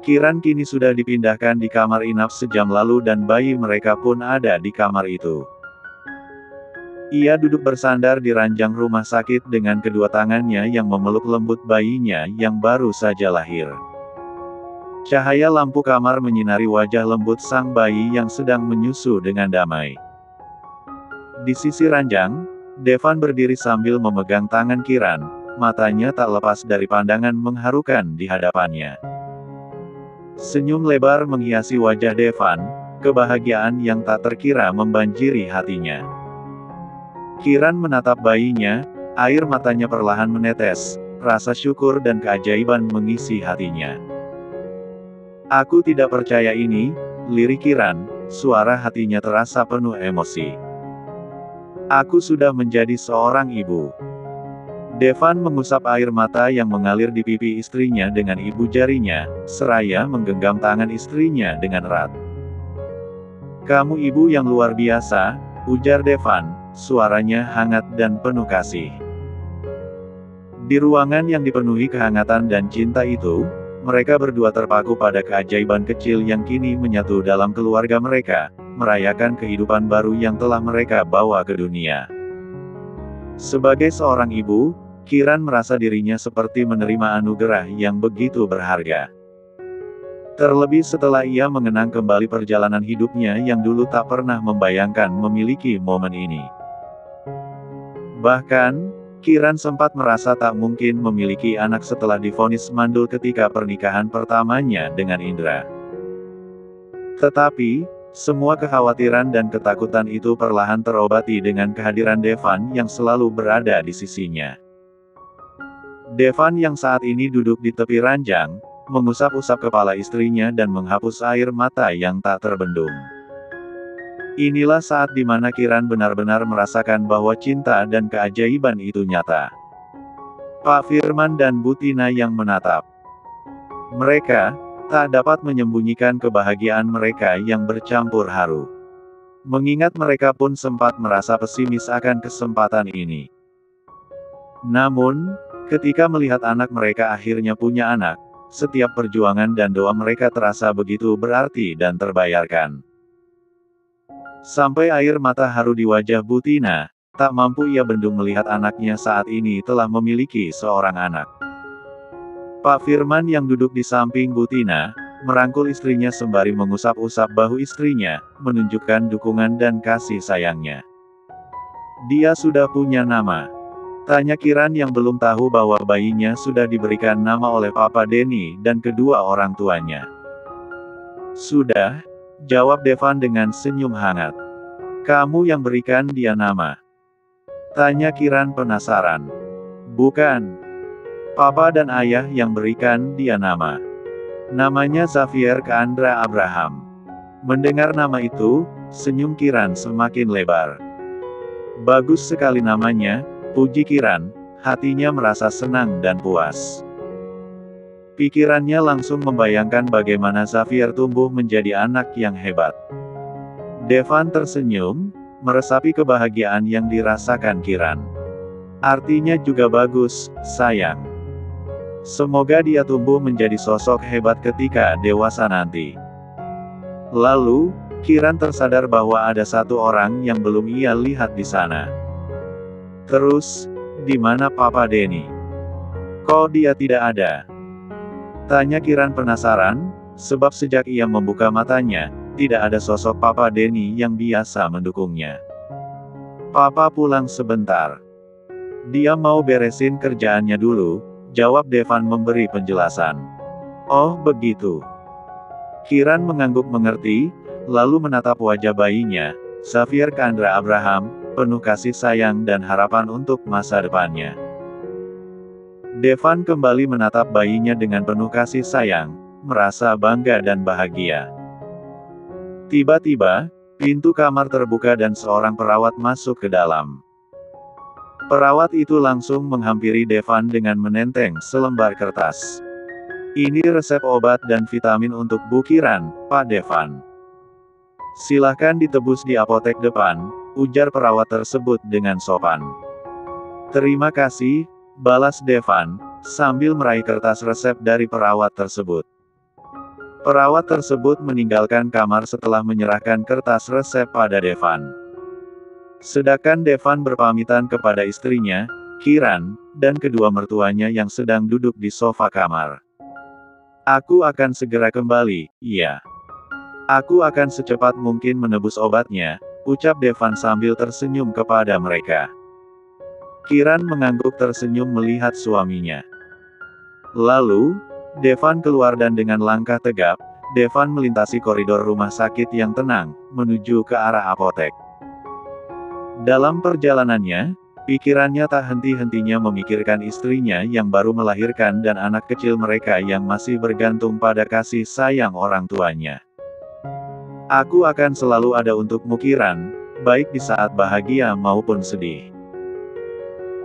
Kiran kini sudah dipindahkan di kamar inap sejam lalu dan bayi mereka pun ada di kamar itu. Ia duduk bersandar di ranjang rumah sakit dengan kedua tangannya yang memeluk lembut bayinya yang baru saja lahir. Cahaya lampu kamar menyinari wajah lembut sang bayi yang sedang menyusu dengan damai. Di sisi ranjang, Devan berdiri sambil memegang tangan Kiran, matanya tak lepas dari pandangan mengharukan di hadapannya. Senyum lebar menghiasi wajah Devan, kebahagiaan yang tak terkira membanjiri hatinya. Kiran menatap bayinya, air matanya perlahan menetes, rasa syukur dan keajaiban mengisi hatinya. Aku tidak percaya ini, lirik Kiran, suara hatinya terasa penuh emosi. Aku sudah menjadi seorang ibu. Devan mengusap air mata yang mengalir di pipi istrinya dengan ibu jarinya, seraya menggenggam tangan istrinya dengan erat. Kamu ibu yang luar biasa, ujar Devan, suaranya hangat dan penuh kasih. Di ruangan yang dipenuhi kehangatan dan cinta itu, mereka berdua terpaku pada keajaiban kecil yang kini menyatu dalam keluarga mereka, merayakan kehidupan baru yang telah mereka bawa ke dunia. Sebagai seorang ibu, Kiran merasa dirinya seperti menerima anugerah yang begitu berharga. Terlebih setelah ia mengenang kembali perjalanan hidupnya yang dulu tak pernah membayangkan memiliki momen ini. Bahkan, Kiran sempat merasa tak mungkin memiliki anak setelah divonis mandul ketika pernikahan pertamanya dengan Indra. Tetapi, semua kekhawatiran dan ketakutan itu perlahan terobati dengan kehadiran Devan yang selalu berada di sisinya. Devan yang saat ini duduk di tepi ranjang, mengusap-usap kepala istrinya dan menghapus air mata yang tak terbendung. Inilah saat di mana Kiran benar-benar merasakan bahwa cinta dan keajaiban itu nyata. Pak Firman dan Bu Tina yang menatap. Mereka tak dapat menyembunyikan kebahagiaan mereka yang bercampur haru. Mengingat mereka pun sempat merasa pesimis akan kesempatan ini. Namun, ketika melihat anak mereka akhirnya punya anak, setiap perjuangan dan doa mereka terasa begitu berarti dan terbayarkan. Sampai air mata haru di wajah Bu Tina, tak mampu ia bendung melihat anaknya saat ini telah memiliki seorang anak. Pak Firman yang duduk di samping Bu Tina, merangkul istrinya sembari mengusap-usap bahu istrinya, menunjukkan dukungan dan kasih sayangnya. Dia sudah punya nama. Tanya Kiran yang belum tahu bahwa bayinya sudah diberikan nama oleh Papa Denny dan kedua orang tuanya. Sudah, jawab Devan dengan senyum hangat. Kamu yang berikan dia nama? Tanya Kiran penasaran. Bukan. Papa dan ayah yang berikan dia nama. Namanya Xavier Keandra Abraham. Mendengar nama itu, senyum Kiran semakin lebar. Bagus sekali namanya, puji Kiran, hatinya merasa senang dan puas. Pikirannya langsung membayangkan bagaimana Xavier tumbuh menjadi anak yang hebat. Devan tersenyum, meresapi kebahagiaan yang dirasakan Kiran. Artinya juga bagus, sayang. Semoga dia tumbuh menjadi sosok hebat ketika dewasa nanti. Lalu, Kiran tersadar bahwa ada satu orang yang belum ia lihat di sana. Terus, di mana Papa Denny? Kok dia tidak ada? Tanya Kiran penasaran, sebab sejak ia membuka matanya, tidak ada sosok Papa Denny yang biasa mendukungnya. Papa pulang sebentar. Dia mau beresin kerjaannya dulu, jawab Devan memberi penjelasan. Oh begitu. Kiran mengangguk mengerti, lalu menatap wajah bayinya, Xavier Keandra Abraham, penuh kasih sayang dan harapan untuk masa depannya. Devan kembali menatap bayinya dengan penuh kasih sayang, merasa bangga dan bahagia. Tiba-tiba, pintu kamar terbuka dan seorang perawat masuk ke dalam. Perawat itu langsung menghampiri Devan dengan menenteng selembar kertas. Ini resep obat dan vitamin untuk Bu Kiran, Pak Devan. Silahkan ditebus di apotek depan, ujar perawat tersebut dengan sopan. Terima kasih, balas Devan, sambil meraih kertas resep dari perawat tersebut. Perawat tersebut meninggalkan kamar setelah menyerahkan kertas resep pada Devan. Sedangkan Devan berpamitan kepada istrinya, Kiran, dan kedua mertuanya yang sedang duduk di sofa kamar. Aku akan segera kembali, iya. Aku akan secepat mungkin menebus obatnya, ucap Devan sambil tersenyum kepada mereka. Kiran mengangguk tersenyum melihat suaminya. Lalu, Devan keluar dan dengan langkah tegap, Devan melintasi koridor rumah sakit yang tenang, menuju ke arah apotek. Dalam perjalanannya, pikirannya tak henti-hentinya memikirkan istrinya yang baru melahirkan dan anak kecil mereka yang masih bergantung pada kasih sayang orang tuanya. Aku akan selalu ada untukmu Kiran, baik di saat bahagia maupun sedih.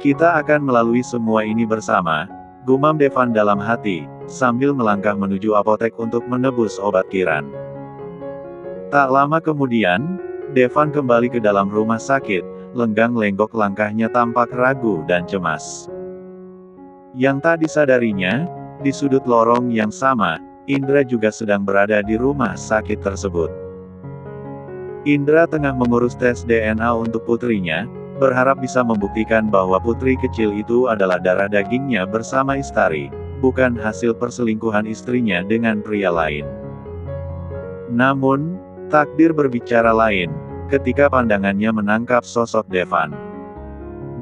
Kita akan melalui semua ini bersama, gumam Devan dalam hati, sambil melangkah menuju apotek untuk menebus obat Kiran. Tak lama kemudian, Devan kembali ke dalam rumah sakit, lenggang-lenggok langkahnya tampak ragu dan cemas. Yang tak disadarinya, di sudut lorong yang sama, Indra juga sedang berada di rumah sakit tersebut. Indra tengah mengurus tes DNA untuk putrinya, berharap bisa membuktikan bahwa putri kecil itu adalah darah dagingnya bersama Istari, bukan hasil perselingkuhan istrinya dengan pria lain. Namun, takdir berbicara lain, ketika pandangannya menangkap sosok Devan.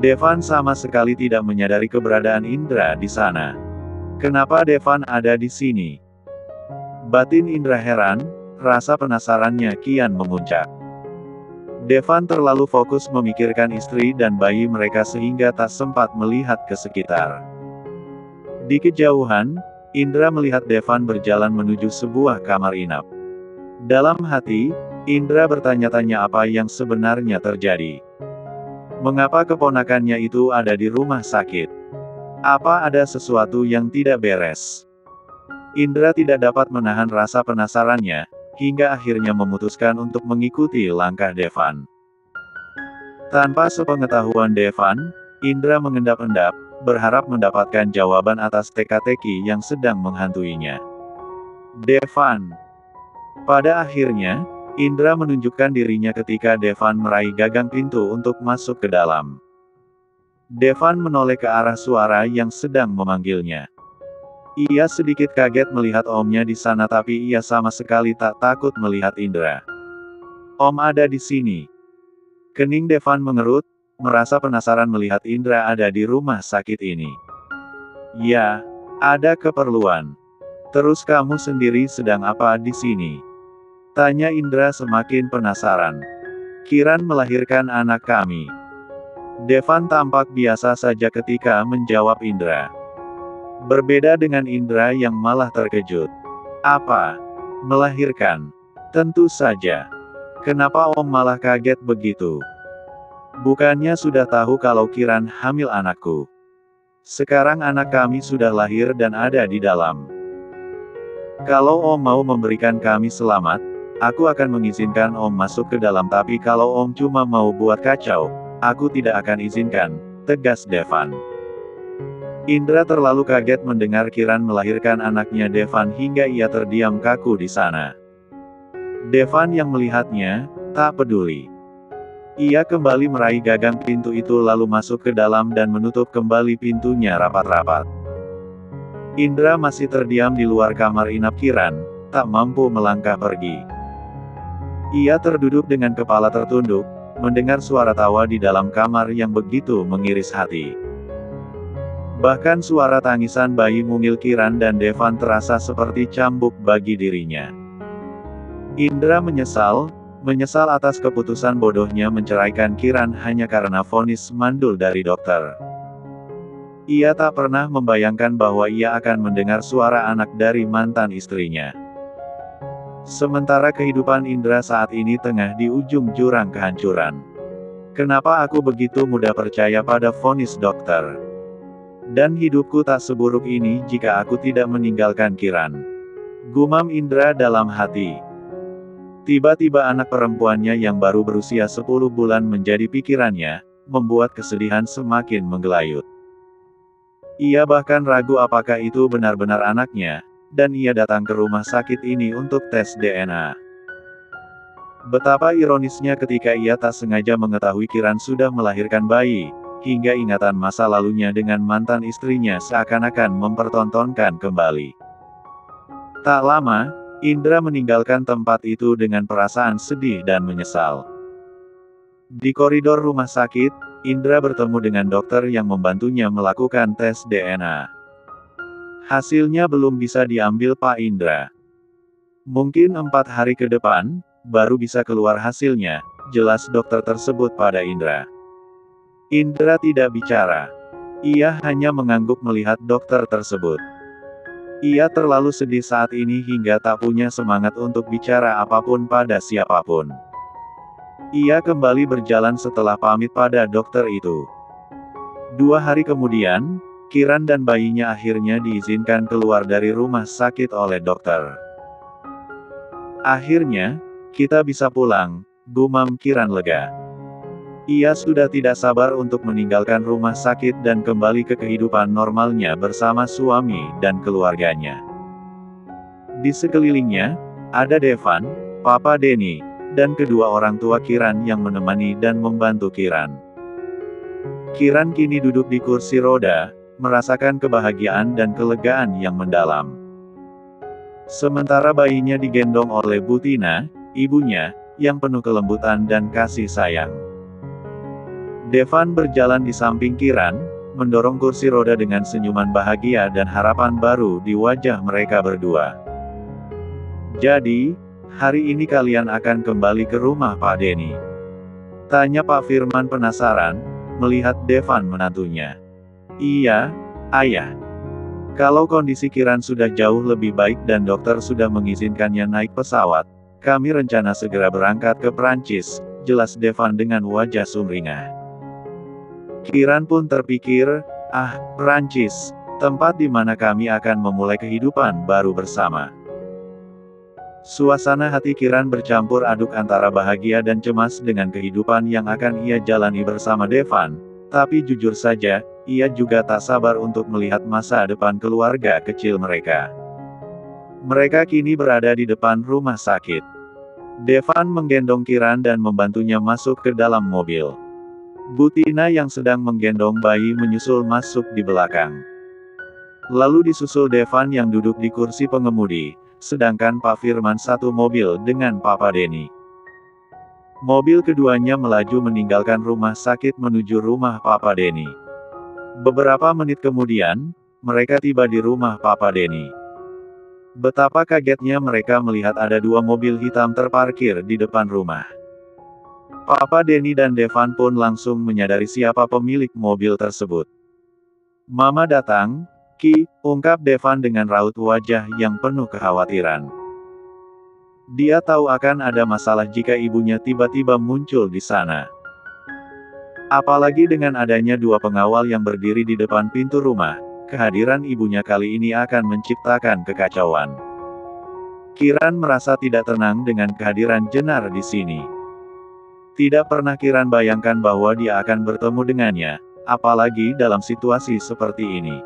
Devan sama sekali tidak menyadari keberadaan Indra di sana. Kenapa Devan ada di sini? Batin Indra heran, rasa penasarannya kian memuncak. Devan terlalu fokus memikirkan istri dan bayi mereka sehingga tak sempat melihat ke sekitar. Di kejauhan, Indra melihat Devan berjalan menuju sebuah kamar inap. Dalam hati, Indra bertanya-tanya apa yang sebenarnya terjadi. Mengapa keponakannya itu ada di rumah sakit? Apa ada sesuatu yang tidak beres? Indra tidak dapat menahan rasa penasarannya, hingga akhirnya memutuskan untuk mengikuti langkah Devan. Tanpa sepengetahuan Devan, Indra mengendap-endap, berharap mendapatkan jawaban atas teka-teki yang sedang menghantuinya. Devan. Pada akhirnya, Indra menunjukkan dirinya ketika Devan meraih gagang pintu untuk masuk ke dalam. Devan menoleh ke arah suara yang sedang memanggilnya. Ia sedikit kaget melihat omnya di sana tapi ia sama sekali tak takut melihat Indra. Om ada di sini. Kening Devan mengerut, merasa penasaran melihat Indra ada di rumah sakit ini. Ya, ada keperluan. Terus kamu sendiri sedang apa di sini? Tanya Indra semakin penasaran. Kiran melahirkan anak kami. Devan tampak biasa saja ketika menjawab Indra. Berbeda dengan Indra yang malah terkejut. Apa? Melahirkan? Tentu saja. Kenapa Om malah kaget begitu? Bukannya sudah tahu kalau Kiran hamil anakku? Sekarang anak kami sudah lahir dan ada di dalam. Kalau Om mau memberikan kami selamat, aku akan mengizinkan Om masuk ke dalam tapi kalau Om cuma mau buat kacau, aku tidak akan izinkan, tegas Devan. Indra terlalu kaget mendengar Kiran melahirkan anaknya Devan hingga ia terdiam kaku di sana. Devan yang melihatnya, tak peduli. Ia kembali meraih gagang pintu itu lalu masuk ke dalam dan menutup kembali pintunya rapat-rapat. Indra masih terdiam di luar kamar inap Kiran, tak mampu melangkah pergi. Ia terduduk dengan kepala tertunduk, mendengar suara tawa di dalam kamar yang begitu mengiris hati. Bahkan suara tangisan bayi mungil Kiran dan Devan terasa seperti cambuk bagi dirinya. Indra menyesal atas keputusan bodohnya menceraikan Kiran hanya karena vonis mandul dari dokter. Ia tak pernah membayangkan bahwa ia akan mendengar suara anak dari mantan istrinya. Sementara kehidupan Indra saat ini tengah di ujung jurang kehancuran. Kenapa aku begitu mudah percaya pada vonis dokter? Dan hidupku tak seburuk ini jika aku tidak meninggalkan Kiran. Gumam Indra dalam hati. Tiba-tiba anak perempuannya yang baru berusia 10 bulan menjadi pikirannya, membuat kesedihan semakin menggelayut. Ia bahkan ragu apakah itu benar-benar anaknya, dan ia datang ke rumah sakit ini untuk tes DNA. Betapa ironisnya ketika ia tak sengaja mengetahui Kiran sudah melahirkan bayi, hingga ingatan masa lalunya dengan mantan istrinya seakan-akan mempertontonkan kembali. Tak lama, Indra meninggalkan tempat itu dengan perasaan sedih dan menyesal. Di koridor rumah sakit, Indra bertemu dengan dokter yang membantunya melakukan tes DNA. Hasilnya belum bisa diambil Pak Indra. Mungkin 4 hari ke depan, baru bisa keluar hasilnya, jelas dokter tersebut pada Indra. Indra tidak bicara. Ia hanya mengangguk melihat dokter tersebut. Ia terlalu sedih saat ini hingga tak punya semangat untuk bicara apapun pada siapapun. Ia kembali berjalan setelah pamit pada dokter itu. 2 hari kemudian, Kiran dan bayinya akhirnya diizinkan keluar dari rumah sakit oleh dokter. Akhirnya, kita bisa pulang, gumam Kiran lega. Ia sudah tidak sabar untuk meninggalkan rumah sakit dan kembali ke kehidupan normalnya bersama suami dan keluarganya. Di sekelilingnya, ada Devan, Papa Denny, dan kedua orang tua Kiran yang menemani dan membantu Kiran. Kiran kini duduk di kursi roda, merasakan kebahagiaan dan kelegaan yang mendalam. Sementara bayinya digendong oleh Butina, ibunya, yang penuh kelembutan dan kasih sayang. Devan berjalan di samping Kiran, mendorong kursi roda dengan senyuman bahagia dan harapan baru di wajah mereka berdua. Jadi, hari ini kalian akan kembali ke rumah Pak Denny? Tanya Pak Firman penasaran, melihat Devan menantunya. Iya, Ayah. Kalau kondisi Kiran sudah jauh lebih baik dan dokter sudah mengizinkannya naik pesawat, kami rencana segera berangkat ke Prancis, jelas Devan dengan wajah sumringah. Kiran pun terpikir, Prancis, tempat di mana kami akan memulai kehidupan baru bersama. Suasana hati Kiran bercampur aduk antara bahagia dan cemas dengan kehidupan yang akan ia jalani bersama Devan, tapi jujur saja, ia juga tak sabar untuk melihat masa depan keluarga kecil mereka. Mereka kini berada di depan rumah sakit. Devan menggendong Kiran dan membantunya masuk ke dalam mobil. Butina yang sedang menggendong bayi menyusul masuk di belakang. Lalu disusul Devan yang duduk di kursi pengemudi, sedangkan Pak Firman satu mobil dengan Papa Denny. Mobil keduanya melaju meninggalkan rumah sakit menuju rumah Papa Denny. Beberapa menit kemudian, mereka tiba di rumah Papa Denny. Betapa kagetnya mereka melihat ada 2 mobil hitam terparkir di depan rumah. Papa Denny dan Devan pun langsung menyadari siapa pemilik mobil tersebut. Mama datang, Ki, ungkap Devan dengan raut wajah yang penuh kekhawatiran. Dia tahu akan ada masalah jika ibunya tiba-tiba muncul di sana. Apalagi dengan adanya 2 pengawal yang berdiri di depan pintu rumah, kehadiran ibunya kali ini akan menciptakan kekacauan. Kiran merasa tidak tenang dengan kehadiran Jenar di sini. Tidak pernah Kiran bayangkan bahwa dia akan bertemu dengannya, apalagi dalam situasi seperti ini.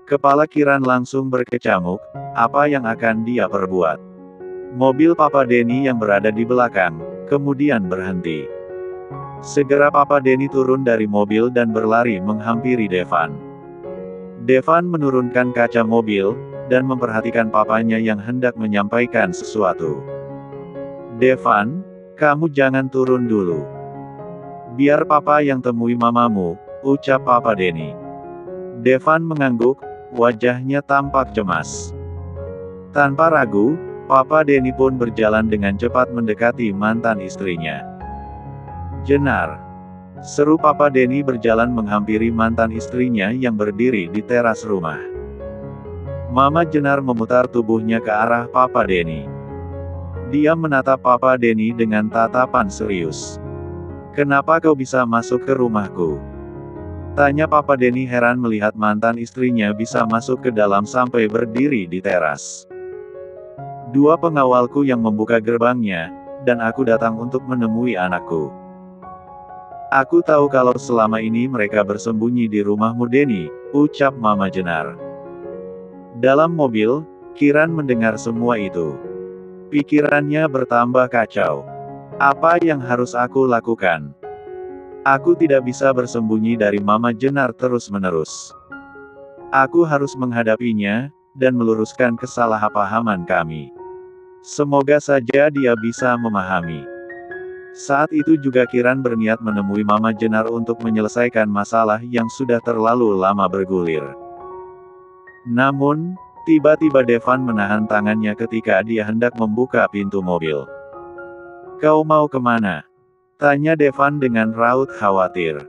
Kepala Kiran langsung berkecamuk, apa yang akan dia perbuat? Mobil Papa Denny yang berada di belakang, kemudian berhenti. Segera Papa Denny turun dari mobil dan berlari menghampiri Devan. Devan menurunkan kaca mobil, dan memperhatikan papanya yang hendak menyampaikan sesuatu. Devan, kamu jangan turun dulu. Biar papa yang temui mamamu, ucap Papa Denny. Devan mengangguk, wajahnya tampak cemas. Tanpa ragu, Papa Denny pun berjalan dengan cepat mendekati mantan istrinya. Jenar, seru Papa Denny berjalan menghampiri mantan istrinya yang berdiri di teras rumah. Mama Jenar memutar tubuhnya ke arah Papa Denny. Dia menatap Papa Denny dengan tatapan serius. Kenapa kau bisa masuk ke rumahku? Tanya Papa Denny heran melihat mantan istrinya bisa masuk ke dalam sampai berdiri di teras. 2 pengawalku yang membuka gerbangnya, dan aku datang untuk menemui anakku. Aku tahu kalau selama ini mereka bersembunyi di rumahmu Denny, ucap Mama Jenar. Dalam mobil, Kiran mendengar semua itu. Pikirannya bertambah kacau. Apa yang harus aku lakukan? Aku tidak bisa bersembunyi dari Mama Jenar terus-menerus. Aku harus menghadapinya, dan meluruskan kesalahpahaman kami. Semoga saja dia bisa memahami. Saat itu juga Kiran berniat menemui Mama Jenar untuk menyelesaikan masalah yang sudah terlalu lama bergulir. Namun, tiba-tiba Devan menahan tangannya ketika dia hendak membuka pintu mobil. "Kau mau kemana?" tanya Devan dengan raut khawatir.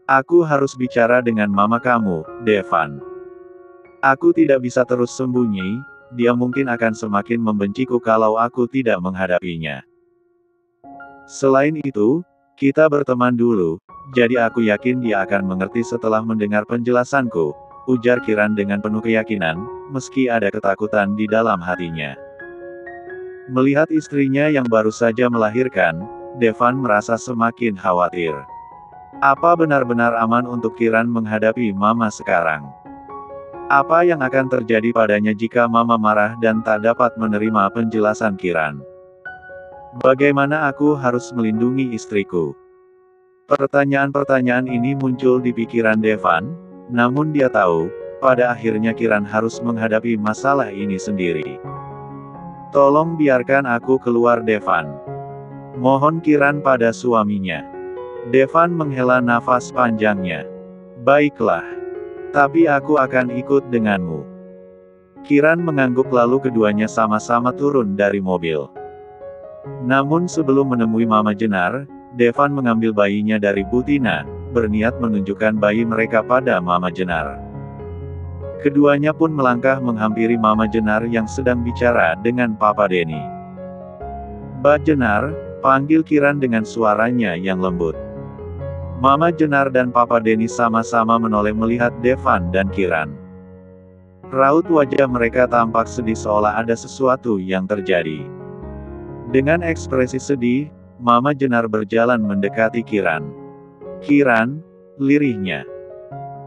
"Aku harus bicara dengan mama kamu, Devan. Aku tidak bisa terus sembunyi, dia mungkin akan semakin membenciku kalau aku tidak menghadapinya. Selain itu, kita berteman dulu, jadi aku yakin dia akan mengerti setelah mendengar penjelasanku," ujar Kiran dengan penuh keyakinan, meski ada ketakutan di dalam hatinya. Melihat istrinya yang baru saja melahirkan, Devan merasa semakin khawatir. Apa benar-benar aman untuk Kiran menghadapi Mama sekarang? Apa yang akan terjadi padanya jika Mama marah dan tak dapat menerima penjelasan Kiran? Bagaimana aku harus melindungi istriku? Pertanyaan-pertanyaan ini muncul di pikiran Devan, namun dia tahu, pada akhirnya Kiran harus menghadapi masalah ini sendiri. "Tolong biarkan aku keluar, Devan," mohon Kiran pada suaminya. Devan menghela nafas panjangnya. "Baiklah. Tapi aku akan ikut denganmu." Kiran mengangguk lalu keduanya sama-sama turun dari mobil. Namun sebelum menemui Mama Jenar, Devan mengambil bayinya dari Butina, berniat menunjukkan bayi mereka pada Mama Jenar. Keduanya pun melangkah menghampiri Mama Jenar yang sedang bicara dengan Papa Denny. "Mbak Jenar," panggil Kiran dengan suaranya yang lembut. Mama Jenar dan Papa Denny sama-sama menoleh melihat Devan dan Kiran. Raut wajah mereka tampak sedih seolah ada sesuatu yang terjadi. Dengan ekspresi sedih, Mama Jenar berjalan mendekati Kiran. "Kiran," lirihnya.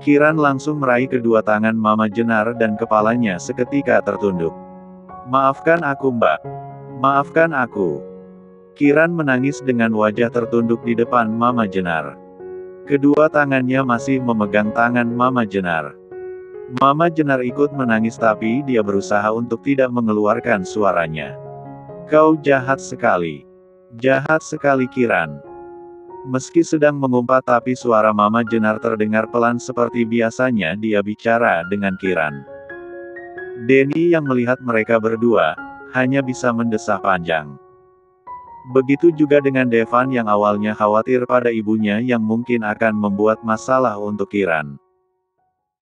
Kiran langsung meraih kedua tangan Mama Jenar dan kepalanya seketika tertunduk. "Maafkan aku, Mbak. Maafkan aku." Kiran menangis dengan wajah tertunduk di depan Mama Jenar. Kedua tangannya masih memegang tangan Mama Jenar. Mama Jenar ikut menangis tapi dia berusaha untuk tidak mengeluarkan suaranya. "Kau jahat sekali. Jahat sekali, Kiran." Meski sedang mengumpat tapi suara Mama Jenar terdengar pelan seperti biasanya dia bicara dengan Kiran. Denny yang melihat mereka berdua, hanya bisa mendesah panjang. Begitu juga dengan Devan yang awalnya khawatir pada ibunya yang mungkin akan membuat masalah untuk Kiran.